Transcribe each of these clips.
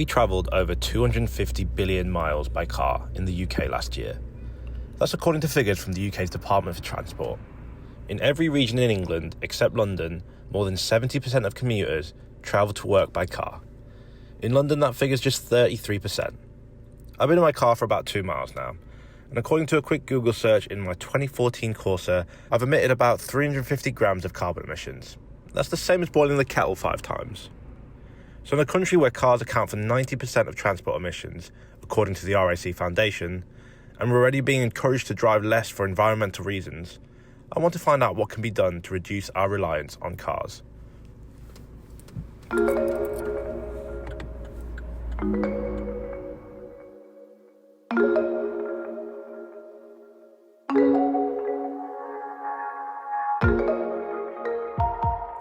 we travelled over 250 billion miles by car in the UK last year. That's according to figures from the UK's Department for Transport. In every region in England, except London, more than 70% of commuters travel to work by car. In London, that figure's just 33%. I've been in my car for about 2 miles now, and according to a quick Google search in my 2014 Corsa, I've emitted about 350 grams of carbon emissions. That's the same as boiling the kettle 5 times. So in a country where cars account for 90% of transport emissions, according to the RAC Foundation, and we're already being encouraged to drive less for environmental reasons, I want to find out what can be done to reduce our reliance on cars.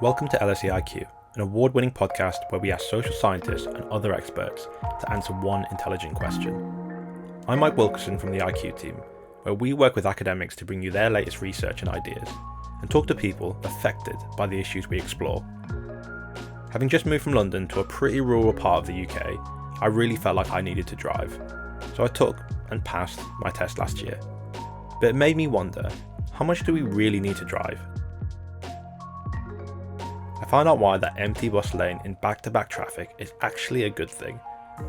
Welcome to LSE IQ, an award-winning podcast where we ask social scientists and other experts to answer one intelligent question. I'm Mike Wilkerson from the IQ team, where we work with academics to bring you their latest research and ideas, and talk to people affected by the issues we explore. Having just moved from London to a pretty rural part of the UK, I really felt like I needed to drive, so I took and passed my test last year. But it made me wonder, how much do we really need to drive? I found out why that empty bus lane in back-to-back traffic is actually a good thing,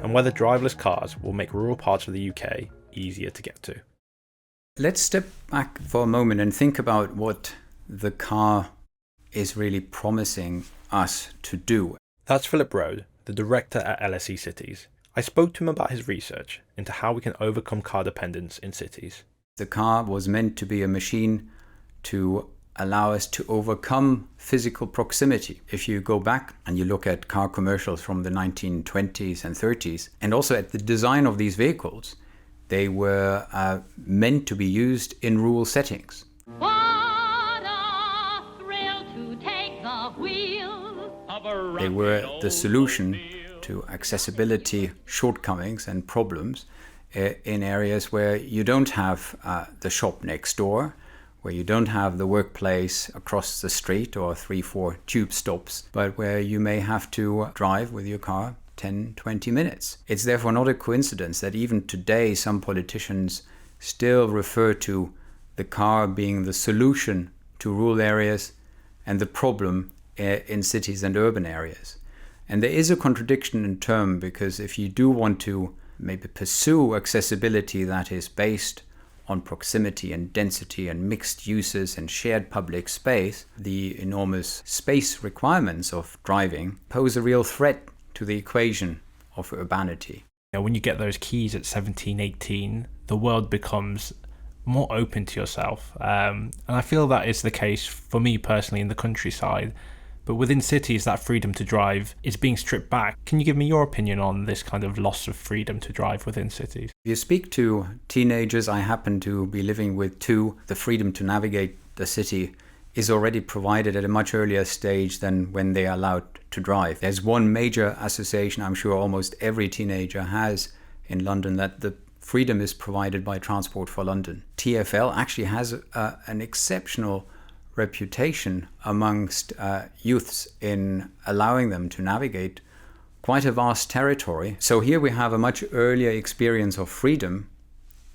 and whether driverless cars will make rural parts of the UK easier to get to. Let's step back for a moment and think about what the car is really promising us to do. That's Philipp, the director at LSE Cities. I spoke to him about his research into how we can overcome car dependence in cities. The car was meant to be a machine to allow us to overcome physical proximity. If you go back and you look at car commercials from the 1920s and 30s, and also at the design of these vehicles, they were meant to be used in rural settings. What a thrill to take the wheel. They were the solution to accessibility shortcomings and problems in areas where you don't have the shop next door, where you don't have the workplace across the street or 3-4 tube stops, but where you may have to drive with your car 10-20 minutes. It's therefore not a coincidence that even today some politicians still refer to the car being the solution to rural areas and the problem in cities and urban areas. And there is a contradiction in term, because if you do want to maybe pursue accessibility that is based on proximity and density and mixed uses and shared public space, the enormous space requirements of driving pose a real threat to the equation of urbanity. When you get those keys at 17, 18, the world becomes more open to yourself. And I feel that is the case for me personally in the countryside. But within cities, that freedom to drive is being stripped back. Can you give me your opinion on this kind of loss of freedom to drive within cities? If you speak to teenagers, I happen to be living with 2, the freedom to navigate the city is already provided at a much earlier stage than when they are allowed to drive. There's one major association I'm sure almost every teenager has in London, that the freedom is provided by Transport for London. TfL actually has an exceptional reputation amongst youths in allowing them to navigate quite a vast territory. So here we have a much earlier experience of freedom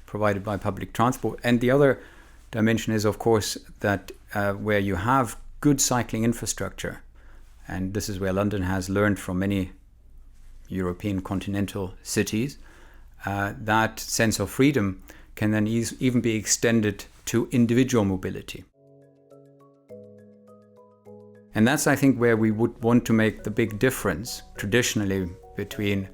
provided by public transport. And the other dimension is, of course, that where you have good cycling infrastructure, and this is where London has learned from many European continental cities, that sense of freedom can then even be extended to individual mobility. And that's, I think, where we would want to make the big difference traditionally between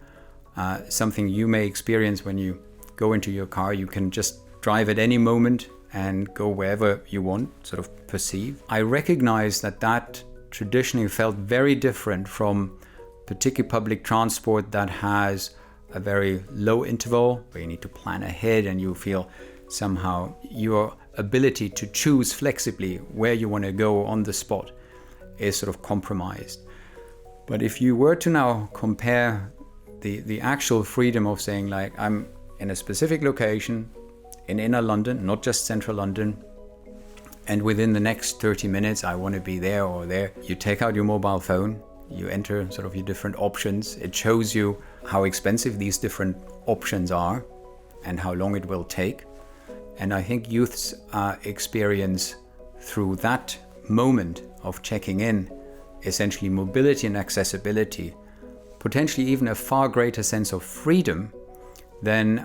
something you may experience when you go into your car. You can just drive at any moment and go wherever you want, sort of perceive. I recognize that traditionally felt very different from particularly public transport that has a very low interval where you need to plan ahead and you feel somehow your ability to choose flexibly where you want to go on the spot is sort of compromised. But if you were to now compare the actual freedom of saying, like, I'm in a specific location in inner London, not just central London, and within the next 30 minutes I want to be there or there, you take out your mobile phone, you enter sort of your different options, it shows you how expensive these different options are and how long it will take. And I think youth's experience through that moment of checking in, essentially mobility and accessibility, potentially even a far greater sense of freedom than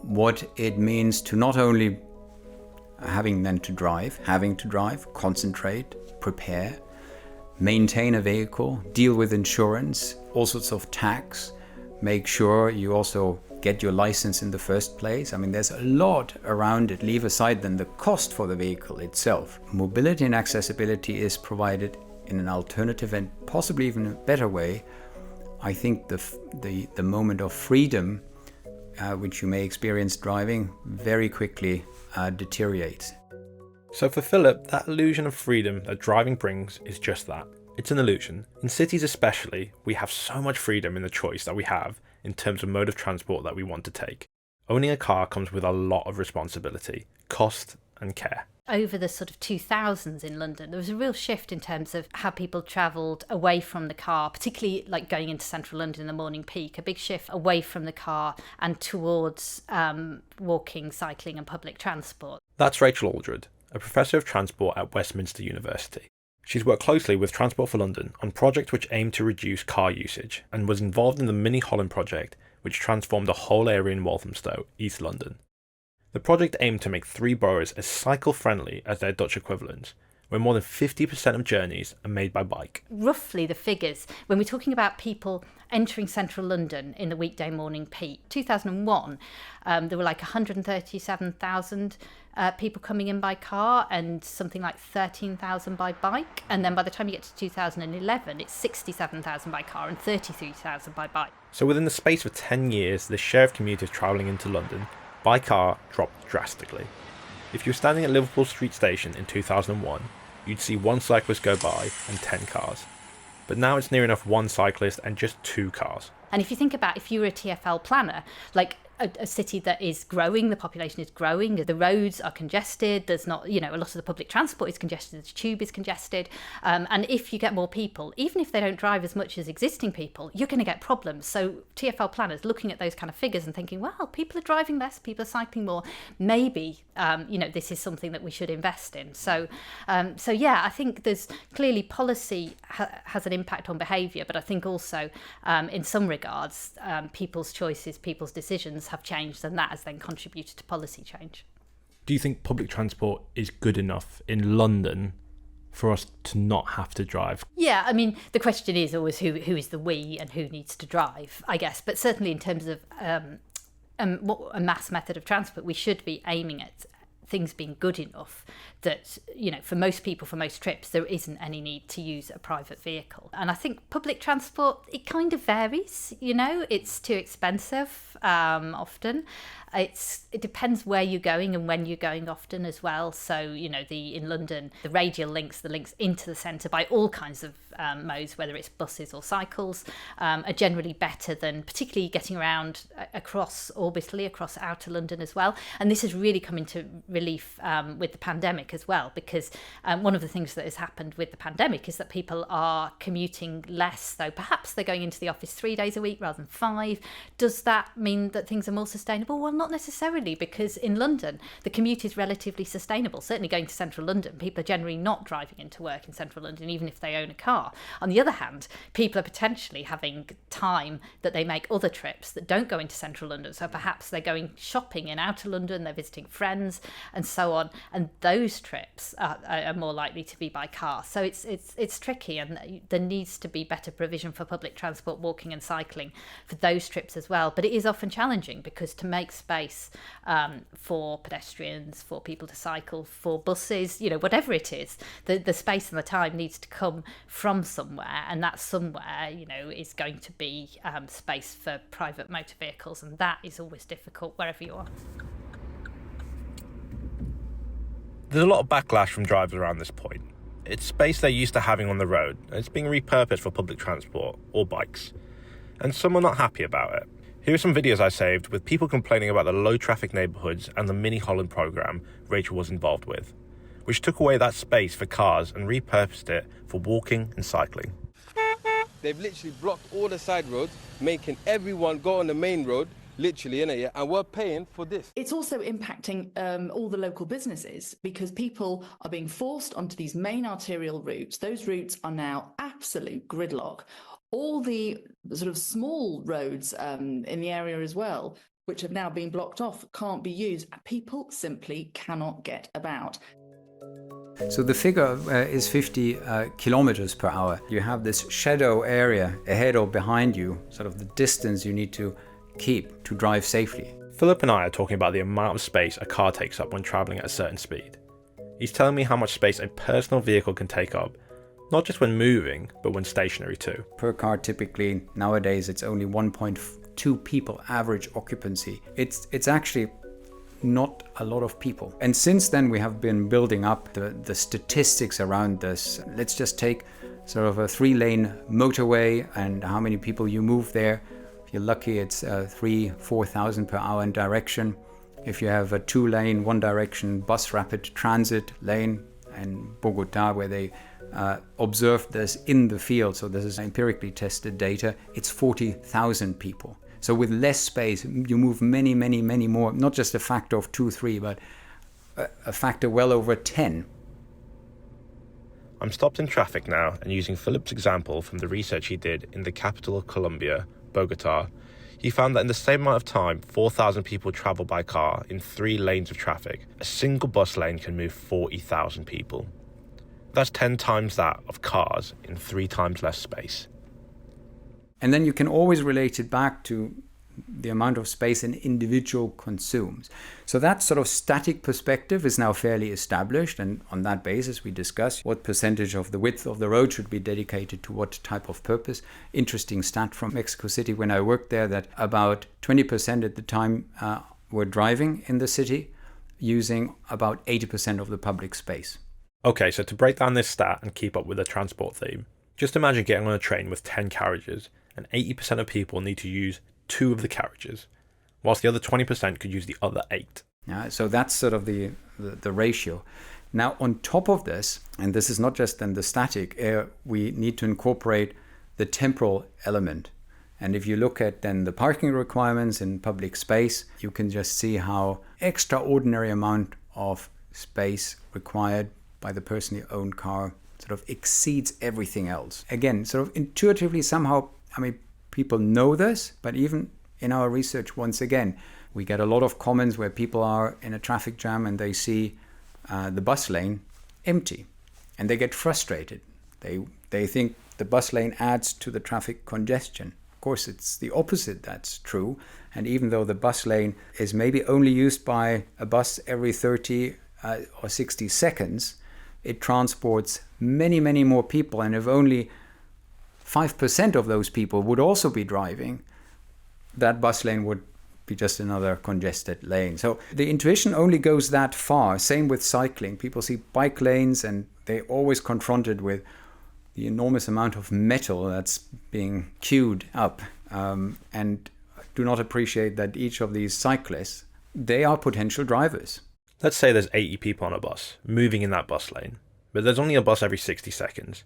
what it means to not only having to drive, concentrate, prepare, maintain a vehicle, deal with insurance, all sorts of tax, make sure you also get your license in the first place. I mean, there's a lot around it. Leave aside then the cost for the vehicle itself. Mobility and accessibility is provided in an alternative and possibly even a better way. I think the moment of freedom, which you may experience driving, very quickly deteriorates. So for Philipp, that illusion of freedom that driving brings is just that. It's an illusion. In cities especially, we have so much freedom in the choice that we have in terms of mode of transport that we want to take. Owning a car comes with a lot of responsibility, cost and care. Over the sort of 2000s in London, there was a real shift in terms of how people travelled away from the car, particularly like going into central London in the morning peak, a big shift away from the car and towards walking, cycling and public transport. That's Rachel Aldred, a professor of transport at Westminster University. She's worked closely with Transport for London on projects which aim to reduce car usage and was involved in the Mini Holland project, which transformed a whole area in Walthamstow, East London. The project aimed to make 3 boroughs as cycle-friendly as their Dutch equivalents, where more than 50% of journeys are made by bike. Roughly the figures, when we're talking about people entering central London in the weekday morning peak, 2001, there were like 137,000 people coming in by car and something like 13,000 by bike. And then by the time you get to 2011, it's 67,000 by car and 33,000 by bike. So within the space of 10 years, the share of commuters travelling into London by car dropped drastically. If you were standing at Liverpool Street Station in 2001, you'd see 1 cyclist go by and 10 cars. But now it's near enough 1 cyclist and just 2 cars. And if you think about if you were a TfL planner, like a city that is growing, the population is growing, the roads are congested, there's not, a lot of the public transport is congested, the tube is congested, and if you get more people, even if they don't drive as much as existing people, you're going to get problems. So TfL planners looking at those kind of figures and thinking, well, people are driving less, people are cycling more, maybe, this is something that we should invest in. So yeah, I think there's clearly policy has an impact on behaviour, but I think also in some regards, people's choices, people's decisions have changed, and that has then contributed to policy change. Do you think public transport is good enough in London for us to not have to drive? Yeah, I mean, the question is always who is the we and who needs to drive, I guess. But certainly in terms of what a mass method of transport, we should be aiming at things being good enough that, for most people, for most trips, there isn't any need to use a private vehicle. And I think public transport, it kind of varies, it's too expensive often. It depends where you're going and when you're going often as well. So, in London, the radial links, the links into the centre by all kinds of modes, whether it's buses or cycles, are generally better than particularly getting around orbitally across outer London as well. And this has really come into relief with the pandemic as well, because one of the things that has happened with the pandemic is that people are commuting less, though perhaps they're going into the office 3 days a week rather than 5. Does that mean that things are more sustainable? Well, not necessarily, because in London, the commute is relatively sustainable. Certainly going to central London, people are generally not driving into work in central London, even if they own a car. On the other hand, people are potentially having time that they make other trips that don't go into central London. So perhaps they're going shopping in outer London, they're visiting friends and so on. And those trips are more likely to be by car. So it's tricky, and there needs to be better provision for public transport, walking and cycling for those trips as well. But it is often challenging, because to make space for pedestrians, for people to cycle, for buses, whatever it is, the space and the time needs to come from somewhere, and that somewhere, is going to be space for private motor vehicles, and that is always difficult wherever you are. There's a lot of backlash from drivers around this point. It's space they're used to having on the road, and it's being repurposed for public transport or bikes. And some are not happy about it. Here are some videos I saved with people complaining about the low traffic neighbourhoods and the Mini Holland programme Rachel was involved with, which took away that space for cars and repurposed it for walking and cycling. They've literally blocked all the side roads, making everyone go on the main road, literally, innit? Yeah? And we're paying for this. It's also impacting all the local businesses because people are being forced onto these main arterial routes. Those routes are now absolute gridlock. All the sort of small roads in the area as well, which have now been blocked off, can't be used. People simply cannot get about. So the figure is 50 kilometers per hour. You have this shadow area ahead or behind you, sort of the distance you need to keep to drive safely. Philipp and I are talking about the amount of space a car takes up when travelling at a certain speed. He's telling me how much space a personal vehicle can take up, not just when moving, but when stationary too. Per car, typically, nowadays, it's only 1.2 people average occupancy. It's actually not a lot of people. And since then, we have been building up the statistics around this. Let's just take sort of a 3-lane motorway and how many people you move there. If you're lucky, it's 3,000-4,000 per hour in direction. If you have a 2-lane, one direction bus rapid transit lane in Bogota, where they observed this in the field, so this is empirically tested data, it's 40,000 people. So with less space, you move many, many, many more, not just a factor of 2, 3, but a factor well over 10. I'm stopped in traffic now and using Philipp's example from the research he did in the capital of Colombia, Bogota. He found that in the same amount of time, 4,000 people travel by car in 3 lanes of traffic. A single bus lane can move 40,000 people. That's 10 times that of cars in 3 times less space. And then you can always relate it back to the amount of space an individual consumes. So that sort of static perspective is now fairly established, and on that basis we discuss what percentage of the width of the road should be dedicated to what type of purpose. Interesting stat from Mexico City when I worked there, that about 20% at the time were driving in the city, using about 80% of the public space. Okay, so to break down this stat and keep up with the transport theme, just imagine getting on a train with 10 carriages and 80% of people need to use 2 of the carriages, whilst the other 20% could use the other 8. Yeah, so that's sort of the ratio. Now, on top of this, and this is not just then the static, we need to incorporate the temporal element. And if you look at then the parking requirements in public space, you can just see how extraordinary amount of space required by the person who owns car sort of exceeds everything else. Again, sort of intuitively somehow, I mean, people know this, but even in our research, once again, we get a lot of comments where people are in a traffic jam and they see the bus lane empty and they get frustrated. They think the bus lane adds to the traffic congestion. Of course, it's the opposite that's true. And even though the bus lane is maybe only used by a bus every 30 or 60 seconds, it transports many, many more people. And if only 5% of those people would also be driving, that bus lane would be just another congested lane. So the intuition only goes that far. Same with cycling. People see bike lanes and they're always confronted with the enormous amount of metal that's being queued up and do not appreciate that each of these cyclists, they are potential drivers. Let's say there's 80 people on a bus, moving in that bus lane, but there's only a bus every 60 seconds.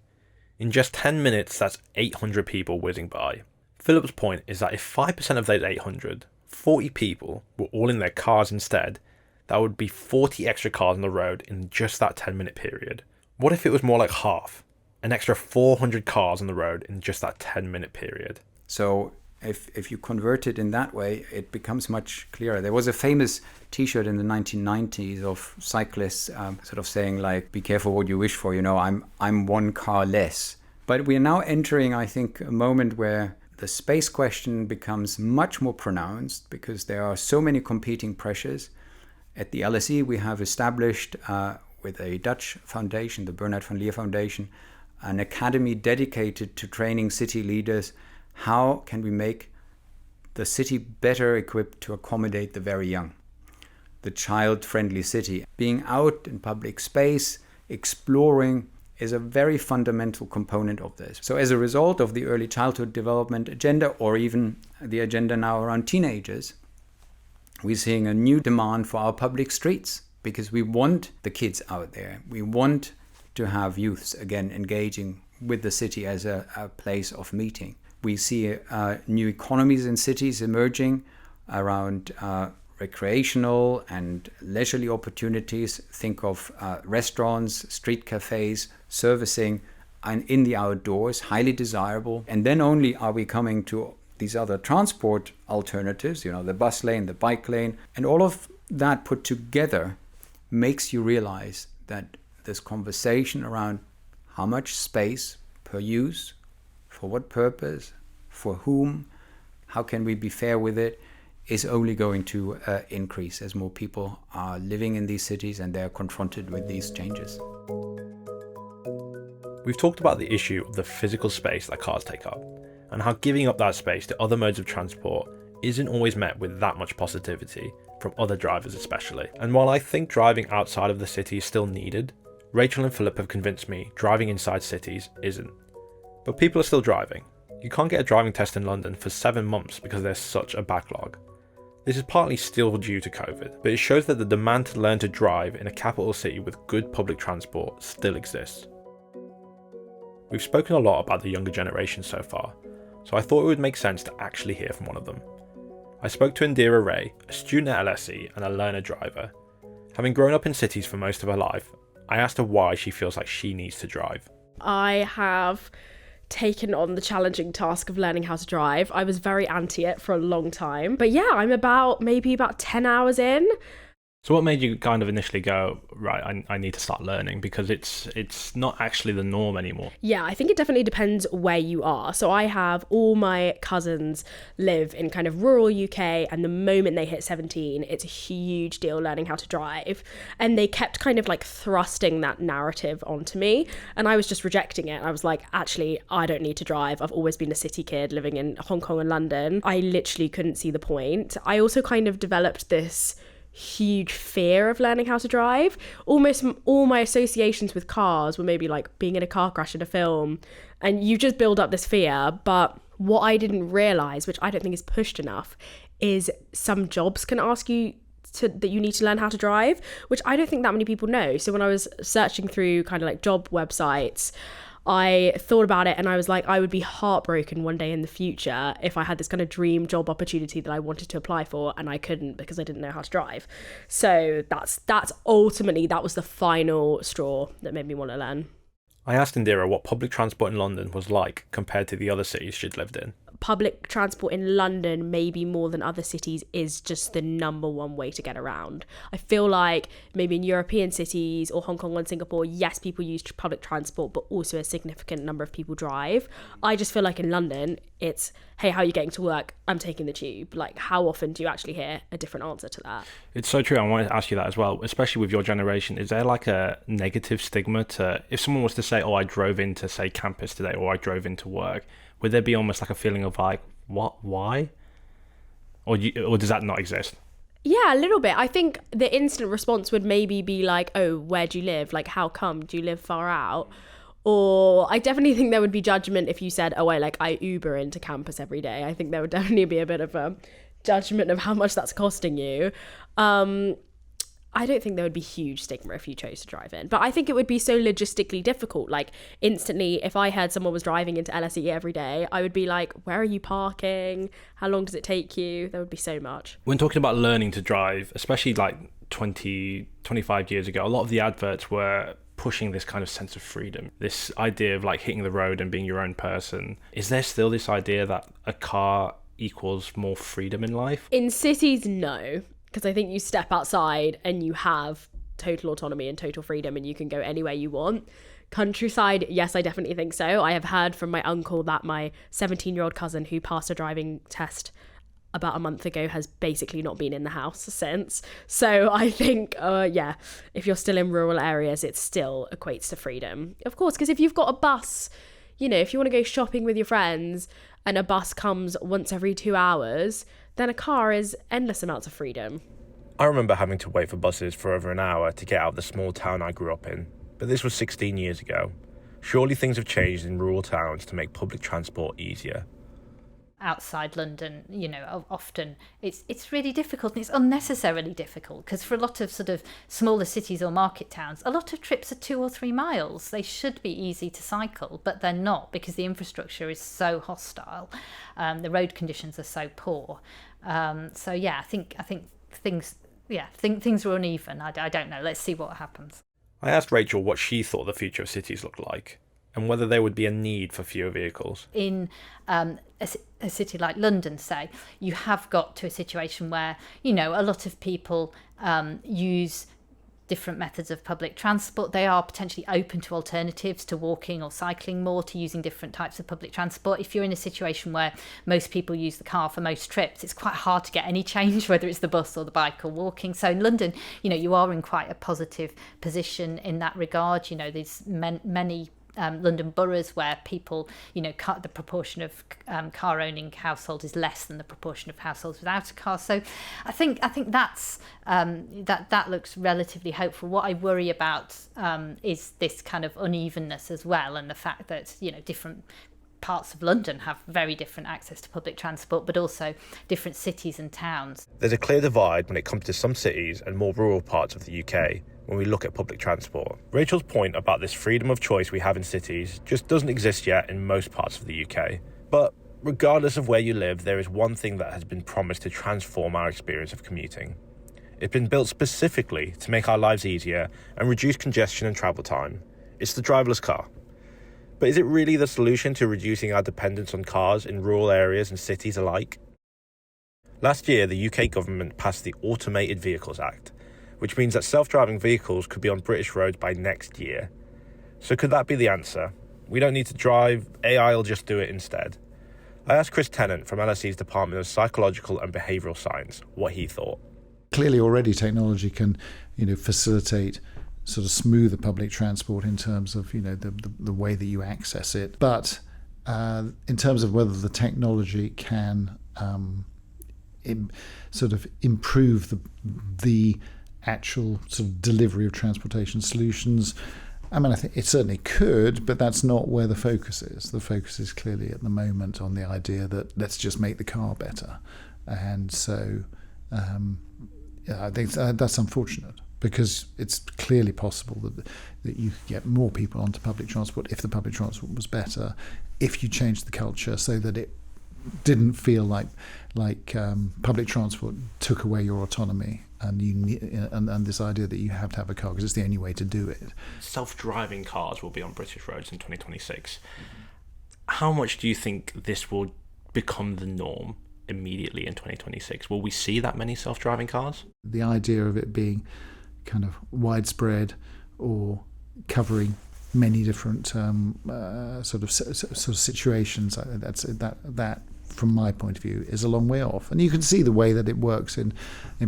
In just 10 minutes, that's 800 people whizzing by. Philipp's point is that if 5% of those 800, 40 people, were all in their cars instead, that would be 40 extra cars on the road in just that 10-minute period. What if it was more like half? An extra 400 cars on the road in just that 10-minute period. So if you convert it in that way, it becomes much clearer. There was a famous T-shirt in the 1990s of cyclists sort of saying like, be careful what you wish for, I'm one car less. But we are now entering, I think, a moment where the space question becomes much more pronounced because there are so many competing pressures. At the LSE, we have established with a Dutch foundation, the Bernard van Leer Foundation, an academy dedicated to training city leaders. How can we make the city better equipped to accommodate the very young? The child-friendly city. Being out in public space, exploring, is a very fundamental component of this. So as a result of the early childhood development agenda, or even the agenda now around teenagers, we're seeing a new demand for our public streets because we want the kids out there. We want to have youths again engaging with the city as a place of meeting. We see new economies in cities emerging around recreational and leisurely opportunities. Think of restaurants, street cafes, servicing, and in the outdoors, highly desirable. And then only are we coming to these other transport alternatives, the bus lane, the bike lane, and all of that put together makes you realize that this conversation around how much space per use, for what purpose, for whom, how can we be fair with it, is only going to increase as more people are living in these cities and they're confronted with these changes. We've talked about the issue of the physical space that cars take up, and how giving up that space to other modes of transport isn't always met with that much positivity from other drivers especially. And while I think driving outside of the city is still needed, Rachel and Philipp have convinced me driving inside cities isn't. But people are still driving. You can't get a driving test in London for 7 months because there's such a backlog. This is partly still due to COVID, but it shows that the demand to learn to drive in a capital city with good public transport still exists. We've spoken a lot about the younger generation so far, so I thought it would make sense to actually hear from one of them. I spoke to Indira Ray, a student at LSE and a learner driver. Having grown up in cities for most of her life, I asked her why she feels like she needs to drive. I have taken on the challenging task of learning how to drive. I was very anti it for a long time. But yeah, I'm maybe about 10 hours in. So what made you kind of initially go, right, I need to start learning, because it's not actually the norm anymore? Yeah, I think it definitely depends where you are. So I have all my cousins live in kind of rural UK, and the moment they hit 17, it's a huge deal learning how to drive. And they kept kind of like thrusting that narrative onto me, and I was just rejecting it. I was like, actually, I don't need to drive. I've always been a city kid living in Hong Kong and London. I literally couldn't see the point. I also kind of developed this huge fear of learning how to drive. Almost all my associations with cars were maybe like being in a car crash in a film, and you just build up this fear. But what I didn't realize, which I don't think is pushed enough, is some jobs can ask you that you need to learn how to drive, which I don't think that many people know. So when I was searching through kind of like job websites, I thought about it and I was like, I would be heartbroken one day in the future if I had this kind of dream job opportunity that I wanted to apply for and I couldn't because I didn't know how to drive. So that's ultimately, that was the final straw that made me want to learn. I asked Indira what public transport in London was like compared to the other cities she'd lived in. Public transport in London, maybe more than other cities, is just the number one way to get around. I feel like maybe in European cities or Hong Kong and Singapore, yes, people use public transport, but also a significant number of people drive. I just feel like in London, it's, hey, how are you getting to work? I'm taking the tube. Like, how often do you actually hear a different answer to that? It's so true. I wanted to ask you that as well, especially with your generation. Is there like a negative stigma to, if someone was to say, oh, I drove into, say, campus today, or I drove into work, would there be almost like a feeling of like, what, why? Or does that not exist? Yeah, a little bit. I think the instant response would maybe be like, oh, where do you live? Like, how come? Do you live far out? Or I definitely think there would be judgment if you said, oh, I Uber into campus every day. I think there would definitely be a bit of a judgment of how much that's costing you. I don't think there would be huge stigma if you chose to drive in. But I think it would be so logistically difficult. Like, instantly, if I heard someone was driving into LSE every day, I would be like, where are you parking? How long does it take you? There would be so much. When talking about learning to drive, especially like 25 years ago, a lot of the adverts were pushing this kind of sense of freedom, this idea of like hitting the road and being your own person. Is there still this idea that a car equals more freedom in life? In cities, no. Because I think you step outside and you have total autonomy and total freedom and you can go anywhere you want. Countryside, yes, I definitely think so. I have heard from my uncle that my 17-year-old cousin who passed a driving test about a month ago has basically not been in the house since. So I think, if you're still in rural areas, it still equates to freedom. Of course, because if you've got a bus, if you want to go shopping with your friends and a bus comes once every 2 hours, then a car is endless amounts of freedom. I remember having to wait for buses for over an hour to get out of the small town I grew up in, but this was 16 years ago. Surely things have changed in rural towns to make public transport easier. outside London, often it's really difficult, and it's unnecessarily difficult, because for a lot of sort of smaller cities or market towns, a lot of trips are 2 or 3 miles. They should be easy to cycle, but they're not, because the infrastructure is so hostile. The road conditions are so poor. So yeah, I think things are uneven. I don't know. Let's see what happens. I asked Rachel what she thought the future of cities looked like, and whether there would be a need for fewer vehicles. In a city like London, say, you have got to a situation where, a lot of people use different methods of public transport. They are potentially open to alternatives to walking or cycling more, to using different types of public transport. If you're in a situation where most people use the car for most trips, it's quite hard to get any change, whether it's the bus or the bike or walking. So in London, you are in quite a positive position in that regard. There's many London boroughs where people, the proportion of car owning households is less than the proportion of households without a car. So I think that's that looks relatively hopeful. What I worry about is this kind of unevenness as well, and the fact that different parts of London have very different access to public transport, but also different cities and towns. There's a clear divide when it comes to some cities and more rural parts of the UK when we look at public transport. Rachel's point about this freedom of choice we have in cities just doesn't exist yet in most parts of the UK. But regardless of where you live, there is one thing that has been promised to transform our experience of commuting. It's been built specifically to make our lives easier and reduce congestion and travel time. It's the driverless car. But is it really the solution to reducing our dependence on cars in rural areas and cities alike? Last year, the UK government passed the Automated Vehicles Act, which means that self-driving vehicles could be on British roads by next year. So could that be the answer? We don't need to drive, AI will just do it instead. I asked Tennant from LSE's Department of Psychological and Behavioural Science what he thought. Clearly already technology can, facilitate sort of smoother public transport in terms of, the way that you access it. But in terms of whether the technology can sort of improve the actual sort of delivery of transportation solutions, I think it certainly could, but that's not where the focus is. The focus is clearly at the moment on the idea that let's just make the car better. And so I think that's unfortunate, because it's clearly possible that you could get more people onto public transport if the public transport was better, if you changed the culture so that it didn't feel like public transport took away your autonomy, and and this idea that you have to have a car because it's the only way to do it. Self-driving cars will be on British roads in 2026. How much do you think this will become the norm immediately in 2026? Will we see that many self-driving cars? The idea of it being kind of widespread or covering many different sort of situations, that from my point of view is a long way off. And you can see the way that it works in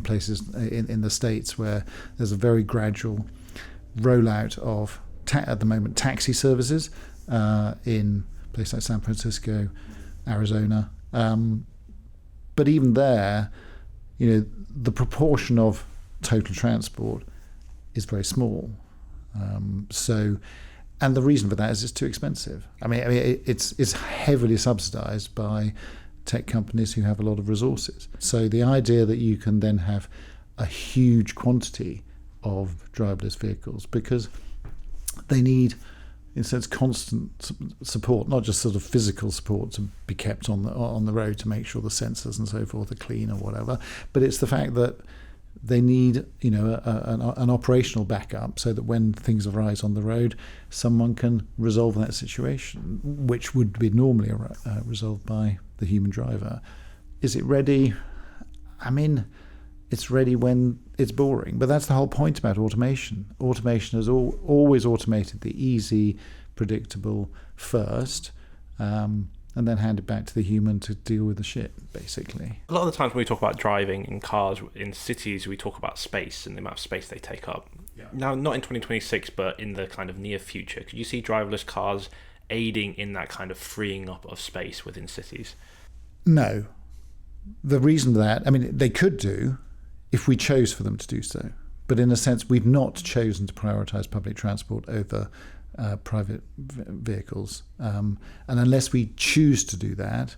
places in the States, where there's a very gradual rollout of at the moment taxi services in places like San Francisco, Arizona, but even there, the proportion of total transport is very small. And the reason for that is it's too expensive. It's heavily subsidized by tech companies who have a lot of resources. So the idea that you can then have a huge quantity of driverless vehicles, because they need, in a sense, constant support, not just sort of physical support to be kept on the road to make sure the sensors and so forth are clean or whatever, but it's the fact that they need, an operational backup so that when things arise on the road, someone can resolve that situation, which would be normally resolved by the human driver. Is it ready? It's ready when it's boring. But that's the whole point about automation. Automation has always automated the easy, predictable first, and then hand it back to the human to deal with the shit, basically. A lot of the times when we talk about driving in cars in cities, we talk about space and the amount of space they take up. Yeah. Now, not in 2026, but in the kind of near future, could you see driverless cars aiding in that kind of freeing up of space within cities? No. The reason for that, they could do if we chose for them to do so. But in a sense, we've not chosen to prioritise public transport over private vehicles. And unless we choose to do that,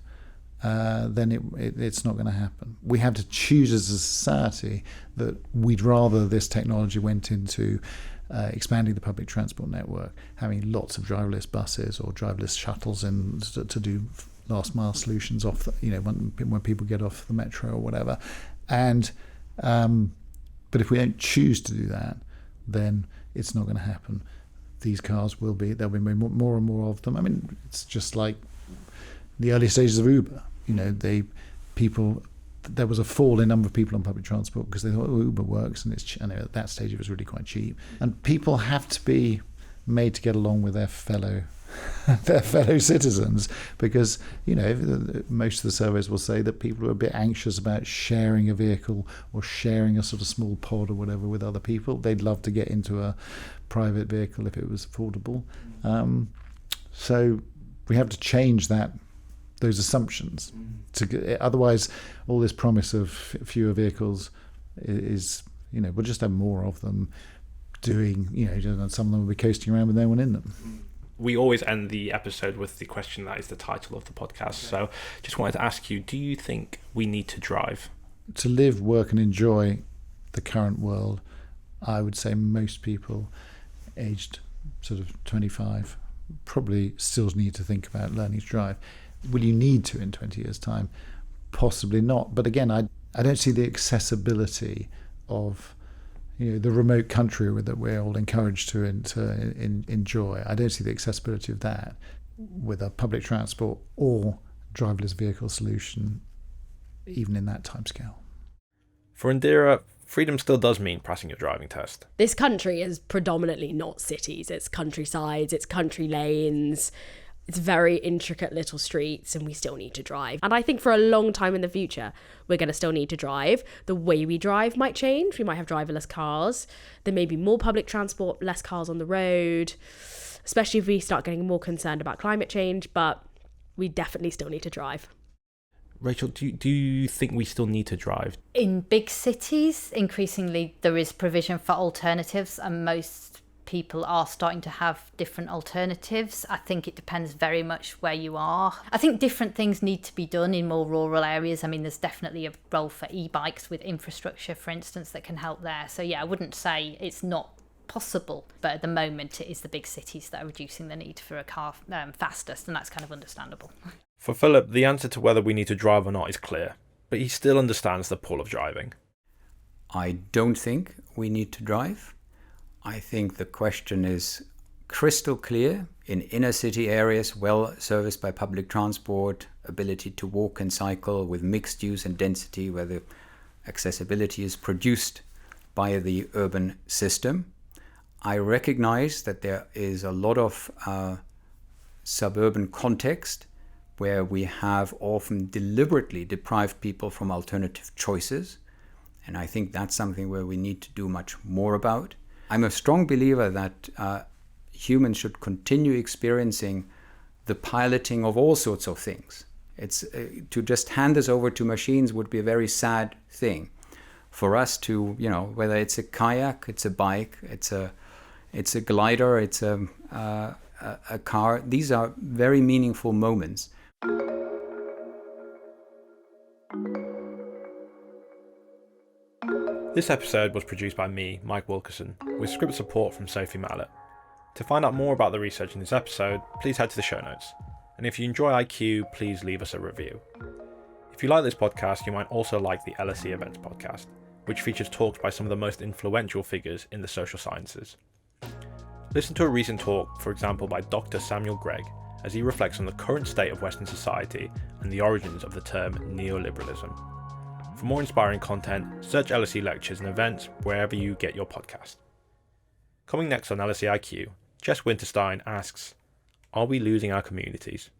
then it's not going to happen. We have to choose as a society that we'd rather this technology went into expanding the public transport network, having lots of driverless buses or driverless shuttles in to do last mile solutions off when people get off the metro or whatever. And but if we don't choose to do that, then it's not going to happen. These cars there'll be more and more of them. I mean, it's just like the early stages of Uber. There was a fall in number of people on public transport because they thought, Uber works, and at that stage it was really quite cheap. And people have to be made to get along with their fellow citizens, because most of the surveys will say that people are a bit anxious about sharing a vehicle or sharing a sort of small pod or whatever with other people. They'd love to get into a private vehicle if it was affordable. So we have to change those assumptions. Otherwise, all this promise of fewer vehicles is, we'll just have more of them doing, some of them will be coasting around with no one in them. We always end the episode with the question that is the title of the podcast. So just wanted to ask you, do you think we need to drive? To live, work and enjoy the current world, I would say most people aged sort of 25 probably still need to think about learning to drive. Will you need to in 20 years' time? Possibly not. But again, I don't see the accessibility of the remote country that we're all encouraged to enjoy. I don't see the accessibility of that with a public transport or driverless vehicle solution, even in that timescale. For Indira, freedom still does mean passing your driving test. This country is predominantly not cities. It's countrysides, it's country lanes. It's very intricate little streets, and we still need to drive. And I think for a long time in the future, we're going to still need to drive. The way we drive might change. We might have driverless cars. There may be more public transport, less cars on the road, especially if we start getting more concerned about climate change. But we definitely still need to drive. Rachel, do you think we still need to drive? In big cities, increasingly there is provision for alternatives, and most people are starting to have different alternatives. I think it depends very much where you are. I think different things need to be done in more rural areas. I mean, there's definitely a role for e-bikes with infrastructure, for instance, that can help there. So yeah, I wouldn't say it's not possible, but at the moment it is the big cities that are reducing the need for a car fastest, and that's kind of understandable. For Philipp, the answer to whether we need to drive or not is clear, but he still understands the pull of driving. I don't think we need to drive. I think the question is crystal clear. In inner city areas, well serviced by public transport, ability to walk and cycle with mixed use and density, where the accessibility is produced by the urban system. I recognize that there is a lot of suburban context where we have often deliberately deprived people from alternative choices. And I think that's something where we need to do much more about. I'm a strong believer that humans should continue experiencing the piloting of all sorts of things. It's to just hand this over to machines would be a very sad thing. For us to, whether it's a kayak, it's a bike, it's a glider, it's a car. These are very meaningful moments. This episode was produced by me, Mike Wilkerson, with script support from Sophie Mallet. To find out more about the research in this episode, please head to the show notes. And if you enjoy IQ, please leave us a review. If you like this podcast, you might also like the LSE Events podcast, which features talks by some of the most influential figures in the social sciences. Listen to a recent talk, for example, by Dr. Samuel Gregg, as he reflects on the current state of Western society and the origins of the term neoliberalism. For more inspiring content, search LSE lectures and events wherever you get your podcast. Coming next on LSE IQ, Jess Winterstein asks, are we losing our communities?